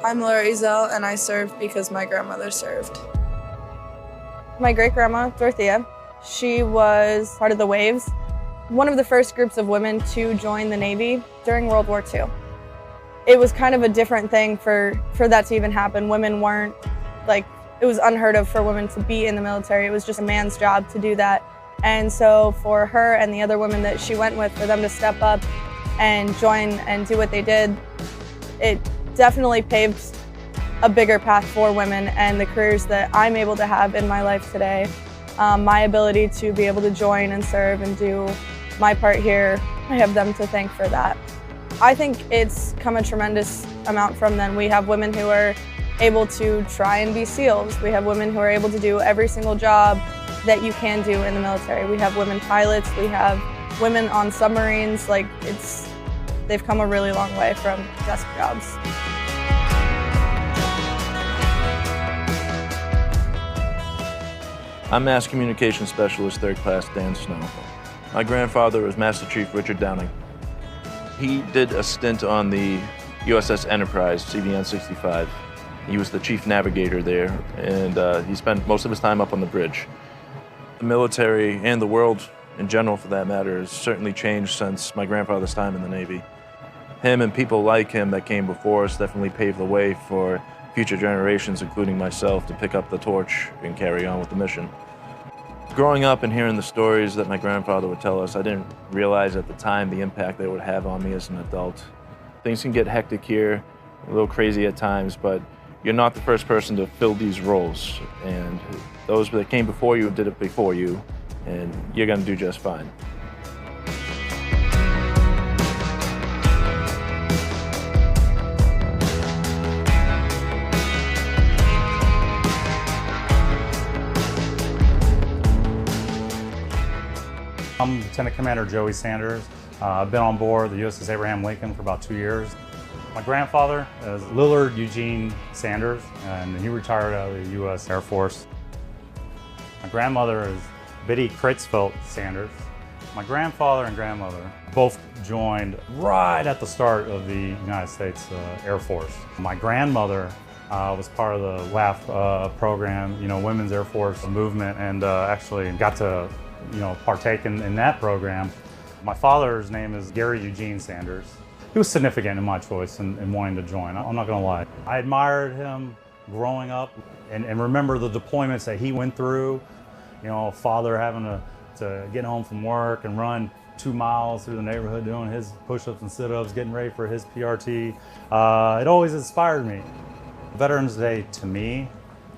I'm Laura Ezel, and I served because my grandmother served. My great-grandma, Dorothea, she was part of the Waves, one of the first groups of women to join the Navy during World War II. It was kind of a different thing for that to even happen. Women weren't, it was unheard of for women to be in the military. It was just a man's job to do that. And so for her and the other women that she went with, for them to step up and join and do what they did, it definitely paved a bigger path for women and the careers that I'm able to have in my life today. My ability to be able to join and serve and do my part here, I have them to thank for that. I think it's come a tremendous amount from them. We have women who are able to try and be SEALs. We have women who are able to do every single job that you can do in the military. We have women pilots, we have women on submarines. They've come a really long way from desk jobs. I'm Mass Communication Specialist 3rd Class Dan Snow. My grandfather was Master Chief Richard Downing. He did a stint on the USS Enterprise CVN 65. He was the chief navigator there, and he spent most of his time up on the bridge. The military, and the world in general for that matter, has certainly changed since my grandfather's time in the Navy. Him and people like him that came before us definitely paved the way for future generations, including myself, to pick up the torch and carry on with the mission. Growing up and hearing the stories that my grandfather would tell us, I didn't realize at the time the impact they would have on me as an adult. Things can get hectic here, a little crazy at times, but you're not the first person to fill these roles. And those that came before you did it before you, and you're gonna do just fine. I'm Lieutenant Commander Joey Sanders. I've been on board the USS Abraham Lincoln for about 2 years. My grandfather is Lillard Eugene Sanders, and he retired out of the U.S. Air Force. My grandmother is Biddy Kritzfeldt Sanders. My grandfather and grandmother both joined right at the start of the United States Air Force. My grandmother was part of the WAF program, Women's Air Force movement, and actually got to partake in that program. My father's name is Gary Eugene Sanders. He was significant in my choice in wanting to join. I'm not gonna lie. I admired him growing up and remember the deployments that he went through. Father having to get home from work and run 2 miles through the neighborhood doing his push-ups and sit-ups, getting ready for his PRT. It always inspired me. Veterans Day, to me,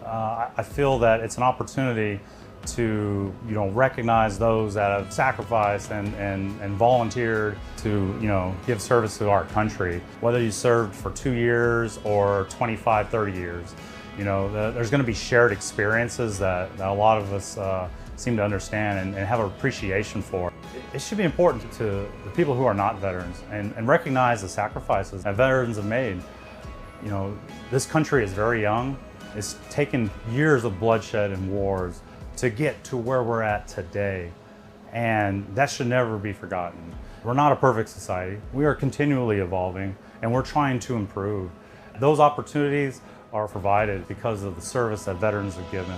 I feel that it's an opportunity to recognize those that have sacrificed and volunteered to give service to our country. Whether you served for 2 years or 25, 30 years, there's going to be shared experiences that a lot of us seem to understand and have an appreciation for. It should be important to the people who are not veterans and recognize the sacrifices that veterans have made. This country is very young. It's taken years of bloodshed and wars to get to where we're at today, and that should never be forgotten. We're not a perfect society. We are continually evolving, and we're trying to improve. Those opportunities are provided because of the service that veterans have given.